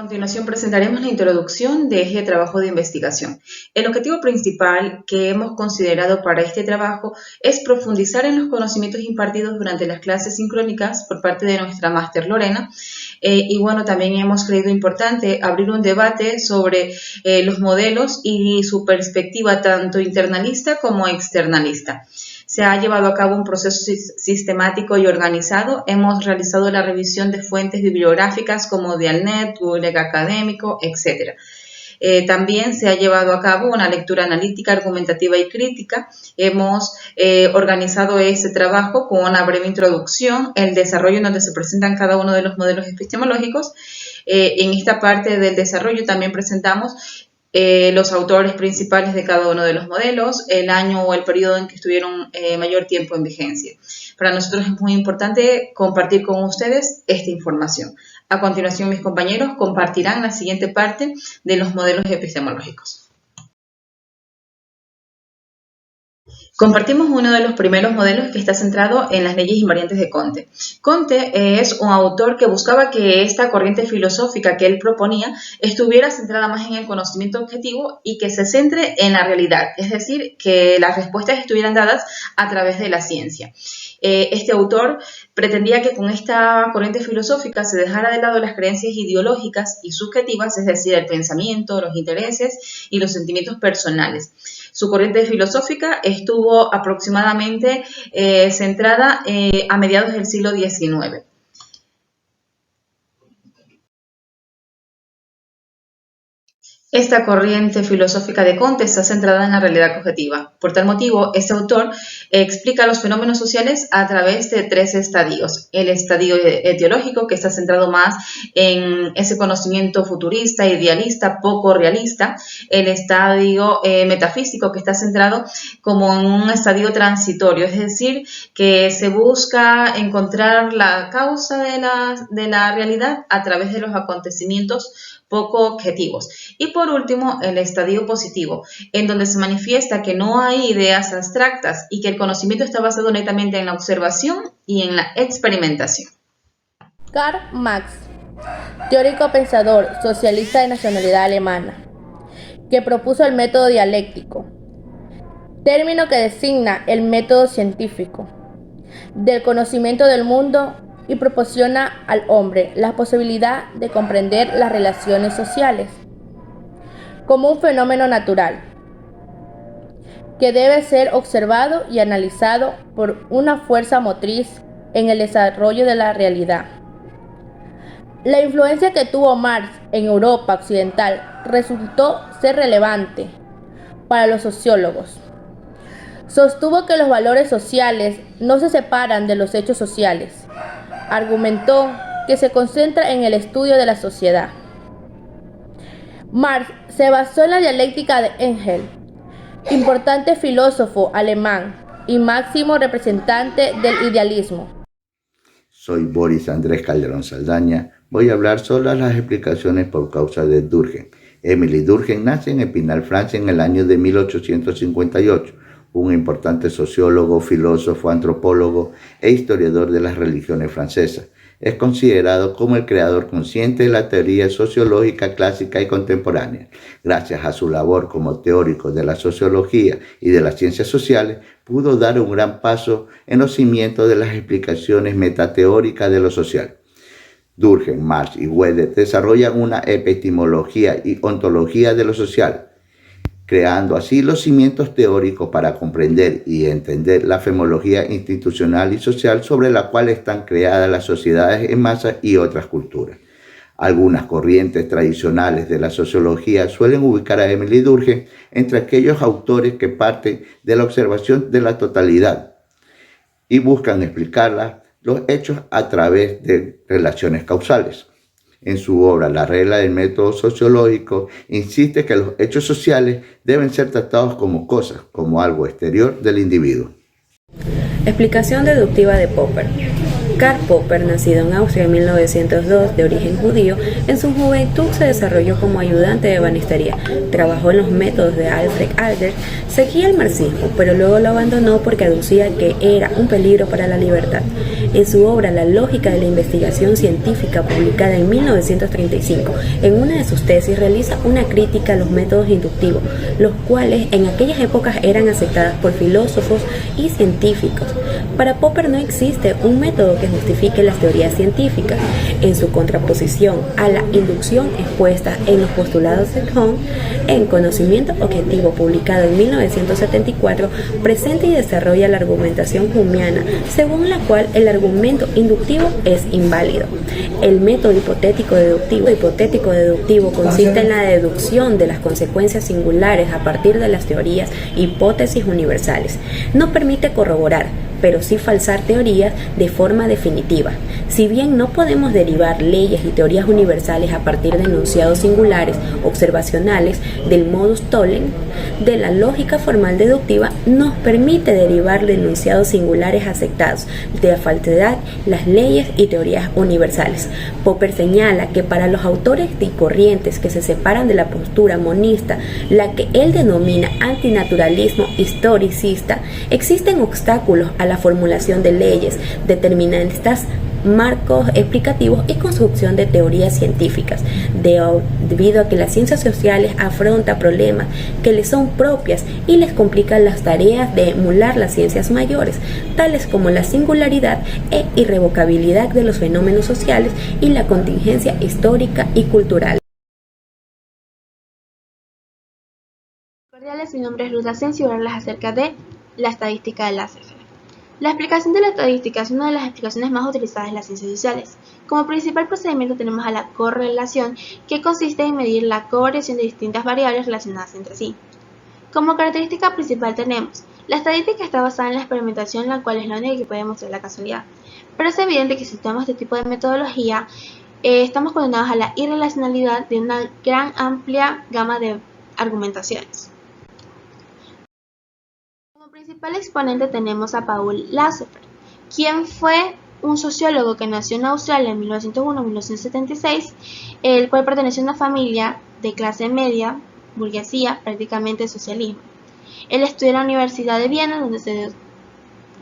continuación presentaremos la introducción de este trabajo de investigación. El objetivo principal que hemos considerado para este trabajo es profundizar en los conocimientos impartidos durante las clases sincrónicas por parte de nuestra máster Lorena. También hemos creído importante abrir un debate sobre los modelos y su perspectiva tanto internalista como externalista. Se ha llevado a cabo un proceso sistemático y organizado. Hemos realizado la revisión de fuentes bibliográficas como Dialnet, Google Académico, etc. También se ha llevado a cabo una lectura analítica, argumentativa y crítica. Hemos organizado ese trabajo con una breve introducción, el desarrollo en donde se presentan cada uno de los modelos epistemológicos. En esta parte del desarrollo también presentamos los autores principales de cada uno de los modelos, el año o el periodo en que estuvieron mayor tiempo en vigencia. Para nosotros es muy importante compartir con ustedes esta información. A continuación, mis compañeros compartirán la siguiente parte de los modelos epistemológicos. Compartimos uno de los primeros modelos que está centrado en las leyes invariantes de Comte. Comte es un autor que buscaba que esta corriente filosófica que él proponía estuviera centrada más en el conocimiento objetivo y que se centre en la realidad, es decir, que las respuestas estuvieran dadas a través de la ciencia. Este autor pretendía que con esta corriente filosófica se dejara de lado las creencias ideológicas y subjetivas, es decir, el pensamiento, los intereses y los sentimientos personales. Su corriente filosófica estuvo aproximadamente centrada a mediados del siglo XIX. Esta corriente filosófica de Comte está centrada en la realidad objetiva. Por tal motivo, este autor explica los fenómenos sociales a través de tres estadios. El estadio etiológico, que está centrado más en ese conocimiento futurista, idealista, poco realista. El estadio metafísico, que está centrado como en un estadio transitorio, es decir, que se busca encontrar la causa de la realidad a través de los acontecimientos poco objetivos. Y por último, el estadio positivo, en donde se manifiesta que no hay ideas abstractas y que el conocimiento está basado netamente en la observación y en la experimentación. Karl Marx, teórico pensador socialista de nacionalidad alemana, que propuso el método dialéctico, término que designa el método científico del conocimiento del mundo y proporciona al hombre la posibilidad de comprender las relaciones sociales como un fenómeno natural que debe ser observado y analizado por una fuerza motriz en el desarrollo de la realidad. La influencia que tuvo Marx en Europa occidental resultó ser relevante para los sociólogos. Sostuvo que los valores sociales no se separan de los hechos sociales. Argumentó que se concentra en el estudio de la sociedad. Marx se basó en la dialéctica de Engels, importante filósofo alemán y máximo representante del idealismo. Soy Boris Andrés Calderón Saldaña. Voy a hablar sobre las explicaciones por causa de Durkheim. Émile Durkheim nace en Epinal, Francia, en el año de 1858. Un importante sociólogo, filósofo, antropólogo e historiador de las religiones francesas. Es considerado como el creador consciente de la teoría sociológica clásica y contemporánea. Gracias a su labor como teórico de la sociología y de las ciencias sociales, pudo dar un gran paso en los cimientos de las explicaciones metateóricas de lo social. Durkheim, Marx y Weber desarrollan una epistemología y ontología de lo social, creando así los cimientos teóricos para comprender y entender la fenomenología institucional y social sobre la cual están creadas las sociedades en masa y otras culturas. Algunas corrientes tradicionales de la sociología suelen ubicar a Émile Durkheim entre aquellos autores que parten de la observación de la totalidad y buscan explicar los hechos a través de relaciones causales. En su obra La regla del método sociológico, insiste que los hechos sociales deben ser tratados como cosas, como algo exterior del individuo. Explicación deductiva de Popper. Karl Popper, nacido en Austria en 1902, de origen judío, en su juventud se desarrolló como ayudante de ebanistería. Trabajó en los métodos de Alfred Adler, seguía el marxismo, pero luego lo abandonó porque aducía que era un peligro para la libertad. En su obra La lógica de la investigación científica, publicada en 1935, en una de sus tesis realiza una crítica a los métodos inductivos, los cuales en aquellas épocas eran aceptadas por filósofos y científicos. Para Popper no existe un método que justifique las teorías científicas. En su contraposición a la inducción expuesta en los postulados de Hume, en Conocimiento Objetivo, publicado en 1974, presenta y desarrolla la argumentación humeana, según la cual el argumento inductivo es inválido. El método hipotético-deductivo consiste en la deducción de las consecuencias singulares a partir de las teorías hipótesis universales. No permite corroborar, pero sí falsar teorías de forma definitiva. Si bien no podemos derivar leyes y teorías universales a partir de enunciados singulares observacionales del modus tollens, de la lógica formal deductiva nos permite derivar de enunciados singulares aceptados de la falsedad las leyes y teorías universales. Popper señala que para los autores de corrientes que se separan de la postura monista, la que él denomina antinaturalismo historicista, existen obstáculos a la formulación de leyes deterministas, marcos explicativos y construcción de teorías científicas, debido a que las ciencias sociales afrontan problemas que les son propias y les complican las tareas de emular las ciencias mayores, tales como la singularidad e irrevocabilidad de los fenómenos sociales y la contingencia histórica y cultural. Cordiales, mi nombre es Luz Asensio y voy a hablarles acerca de la estadística de la CFE. La explicación de la estadística es una de las explicaciones más utilizadas en las ciencias sociales. Como principal procedimiento tenemos a la correlación, que consiste en medir la correlación de distintas variables relacionadas entre sí. Como característica principal tenemos, la estadística está basada en la experimentación, la cual es la única que puede mostrar la casualidad. Pero es evidente que si usamos este tipo de metodología, estamos condenados a la irracionalidad de una gran amplia gama de argumentaciones. Como principal exponente tenemos a Paul Lasseter, quien fue un sociólogo que nació en Australia en 1901-1976, el cual perteneció a una familia de clase media, burguesía, prácticamente socialismo. Él estudió en la Universidad de Viena, donde se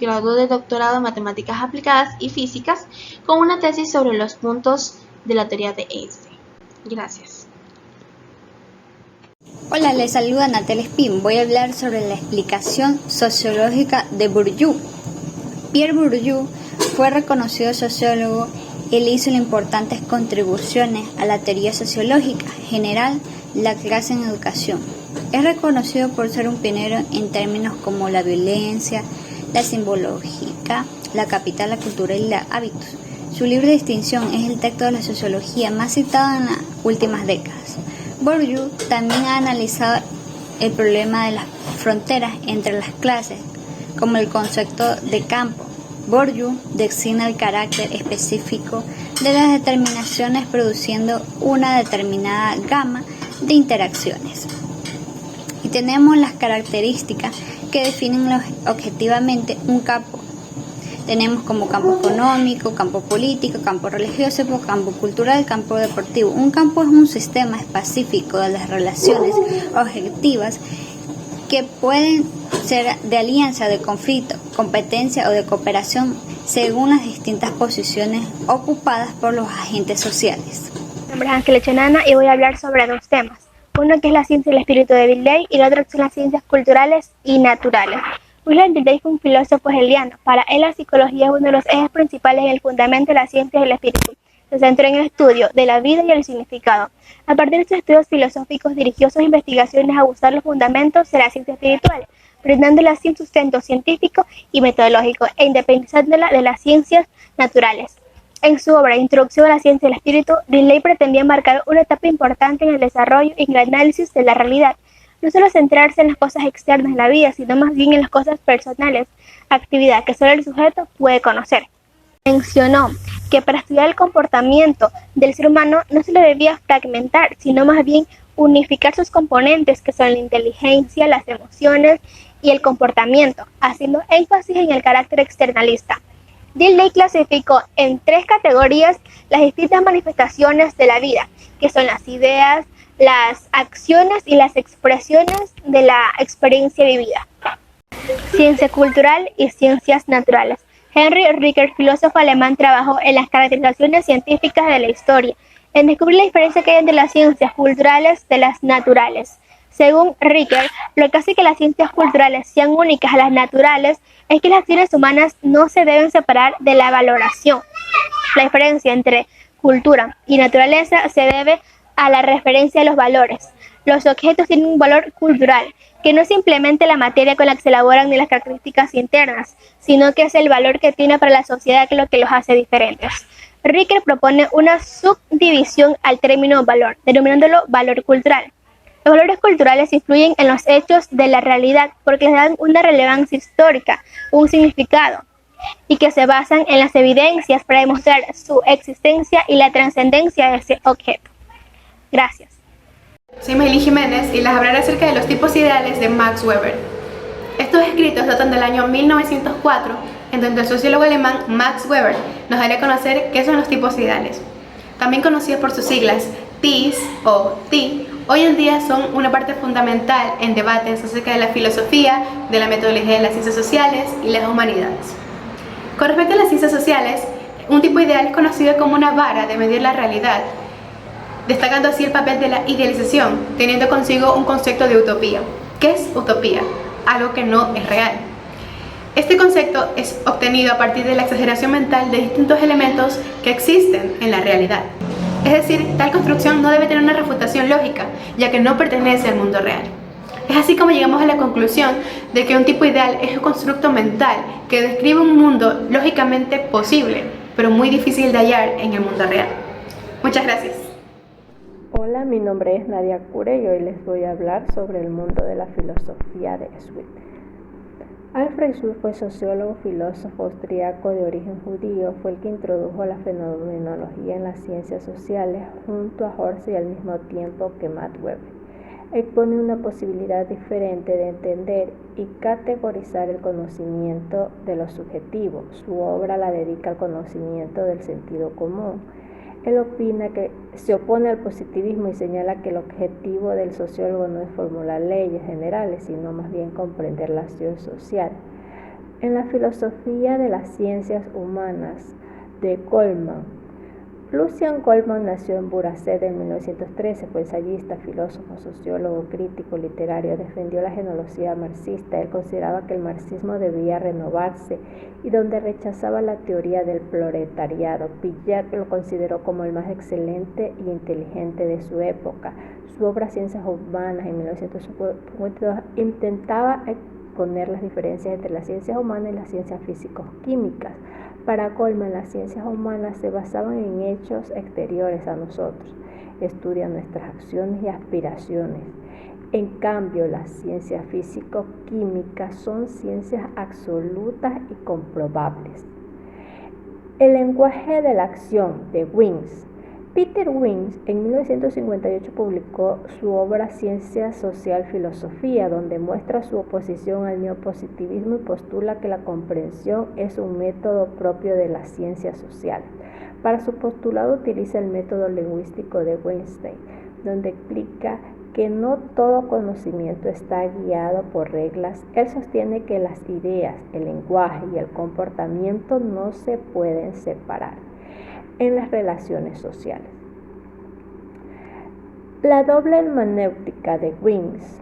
graduó de doctorado en matemáticas aplicadas y físicas, con una tesis sobre los puntos de la teoría de Einstein. Gracias. Hola, les saluda Natalia Espín. Voy a hablar sobre la explicación sociológica de Bourdieu. Pierre Bourdieu fue reconocido sociólogo. Él hizo importantes contribuciones a la teoría sociológica general, la clase en educación. Es reconocido por ser un pionero en términos como la violencia, la simbología, la capital, la cultura y los hábitos. Su libro de distinción es el texto de la sociología más citado en las últimas décadas. Bourdieu también ha analizado el problema de las fronteras entre las clases, como el concepto de campo. Bourdieu designa el carácter específico de las determinaciones produciendo una determinada gama de interacciones. Y tenemos las características que definen objetivamente un campo. Tenemos como campo económico, campo político, campo religioso, campo cultural, campo deportivo. Un campo es un sistema específico de las relaciones objetivas que pueden ser de alianza, de conflicto, competencia o de cooperación según las distintas posiciones ocupadas por los agentes sociales. Mi nombre es Ángela Chenana y voy a hablar sobre dos temas. Uno que es la ciencia y el espíritu de Deleuze y el otro que son las ciencias culturales y naturales. Wilhelm Deleuze fue un filósofo hegeliano. Para él la psicología es uno de los ejes principales en el fundamento de la ciencia del espíritu. Se centró en el estudio de la vida y el significado. A partir de estos estudios filosóficos dirigió sus investigaciones a buscar los fundamentos de la ciencia espiritual, brindándola sin sustento científico y metodológico e independizándola de las ciencias naturales. En su obra Introducción a la ciencia del espíritu, Deleuze pretendía marcar una etapa importante en el desarrollo y en el análisis de la realidad. No solo centrarse en las cosas externas de la vida, sino más bien en las cosas personales, actividad que solo el sujeto puede conocer. Mencionó que para estudiar el comportamiento del ser humano no se le debía fragmentar, sino más bien unificar sus componentes, que son la inteligencia, las emociones y el comportamiento, haciendo énfasis en el carácter externalista. Deleuze clasificó en 3 categorías las distintas manifestaciones de la vida, que son las ideas, las acciones y las expresiones de la experiencia vivida. Ciencia cultural y ciencias naturales. Henry Ricker, filósofo alemán, trabajó en las caracterizaciones científicas de la historia, en descubrir la diferencia que hay entre las ciencias culturales de las naturales. Según Ricker, lo que hace que las ciencias culturales sean únicas a las naturales es que las acciones humanas no se deben separar de la valoración. La diferencia entre cultura y naturaleza se debe a la referencia a los valores. Los objetos tienen un valor cultural, que no es simplemente la materia con la que se elaboran ni las características internas, sino que es el valor que tiene para la sociedad lo que los hace diferentes. Ricker propone una subdivisión al término valor, denominándolo valor cultural. Los valores culturales influyen en los hechos de la realidad porque les dan una relevancia histórica, un significado, y que se basan en las evidencias para demostrar su existencia y la trascendencia de ese objeto. Gracias. Soy Mayli Jiménez y les hablaré acerca de los tipos ideales de Max Weber. Estos escritos datan del año 1904, en donde el sociólogo alemán Max Weber nos daría a conocer qué son los tipos ideales. También conocidos por sus siglas TIS o TI, hoy en día son una parte fundamental en debates acerca de la filosofía, de la metodología de las ciencias sociales y las humanidades. Con respecto a las ciencias sociales, un tipo ideal es conocido como una vara de medir la realidad, destacando así el papel de la idealización, teniendo consigo un concepto de utopía. ¿Qué es utopía? Algo que no es real. Este concepto es obtenido a partir de la exageración mental de distintos elementos que existen en la realidad. Es decir, tal construcción no debe tener una refutación lógica, ya que no pertenece al mundo real. Es así como llegamos a la conclusión de que un tipo ideal es un constructo mental que describe un mundo lógicamente posible, pero muy difícil de hallar en el mundo real. Muchas gracias. Hola, mi nombre es Nadia Cure y hoy les voy a hablar sobre el mundo de la filosofía de Schmitt. Alfred Schmitt fue sociólogo, filósofo austriaco de origen judío, fue el que introdujo la fenomenología en las ciencias sociales junto a Horsey al mismo tiempo que Max Weber. Expone una posibilidad diferente de entender y categorizar el conocimiento de lo subjetivo. Su obra la dedica al conocimiento del sentido común. Él opina que se opone al positivismo y señala que el objetivo del sociólogo no es formular leyes generales, sino más bien comprender la acción social. En la filosofía de las ciencias humanas de Goldman, Lucian Goldman nació en Burased en 1913, fue ensayista, filósofo, sociólogo, crítico, literario, defendió la genealogía marxista. Él consideraba que el marxismo debía renovarse y donde rechazaba la teoría del proletariado. Piaget lo consideró como el más excelente y inteligente de su época. Su obra Ciencias Humanas en 1952 intentaba exponer las diferencias entre las ciencias humanas y las ciencias físico-químicas. Para Goldman, las ciencias humanas se basaban en hechos exteriores a nosotros, estudian nuestras acciones y aspiraciones. En cambio, las ciencias físico-químicas son ciencias absolutas y comprobables. El lenguaje de la acción de Wings. Peter Wings en 1958 publicó su obra Ciencia Social Filosofía, donde muestra su oposición al neopositivismo y postula que la comprensión es un método propio de las ciencias sociales. Para su postulado utiliza el método lingüístico de Wittgenstein, donde explica que no todo conocimiento está guiado por reglas. Él sostiene que las ideas, el lenguaje y el comportamiento no se pueden separar en las relaciones sociales. La doble hermenéutica de Wings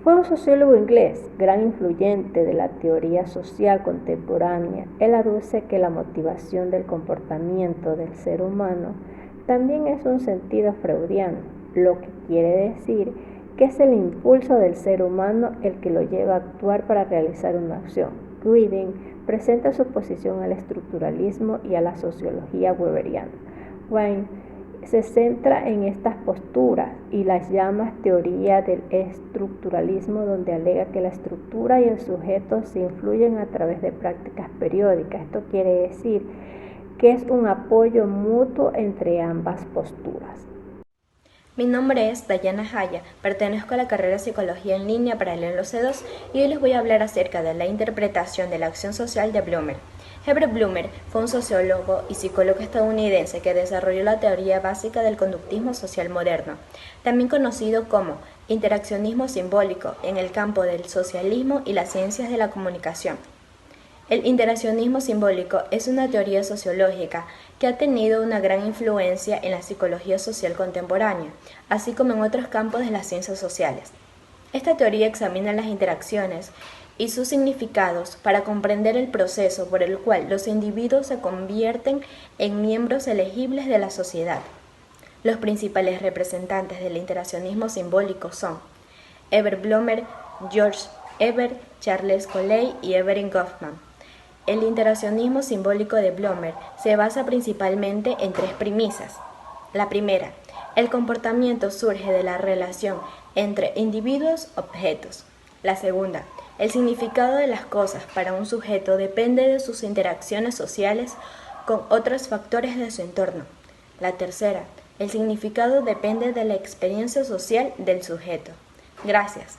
fue un sociólogo inglés, gran influyente de la teoría social contemporánea. Él aduce que la motivación del comportamiento del ser humano también es un sentido freudiano, lo que quiere decir que es el impulso del ser humano el que lo lleva a actuar para realizar una acción. Green presenta su oposición al estructuralismo y a la sociología weberiana. Wayne se centra en estas posturas y las llama teoría del estructuralismo, donde alega que la estructura y el sujeto se influyen a través de prácticas periódicas. Esto quiere decir que es un apoyo mutuo entre ambas posturas. Mi nombre es Dayana Jaya, pertenezco a la carrera de Psicología en línea para el C2 y hoy les voy a hablar acerca de la interpretación de la acción social de Blumer. Herbert Blumer fue un sociólogo y psicólogo estadounidense que desarrolló la teoría básica del conductismo social moderno, también conocido como interaccionismo simbólico en el campo del socialismo y las ciencias de la comunicación. El interaccionismo simbólico es una teoría sociológica que ha tenido una gran influencia en la psicología social contemporánea, así como en otros campos de las ciencias sociales. Esta teoría examina las interacciones y sus significados para comprender el proceso por el cual los individuos se convierten en miembros elegibles de la sociedad. Los principales representantes del interaccionismo simbólico son Herbert Blomer, George Ebert, Charles Coley y Evelyn Goffman. El interaccionismo simbólico de Blomer se basa principalmente en tres premisas. La primera, el comportamiento surge de la relación entre individuos-objetos. La segunda, el significado de las cosas para un sujeto depende de sus interacciones sociales con otros factores de su entorno. La tercera, el significado depende de la experiencia social del sujeto. Gracias.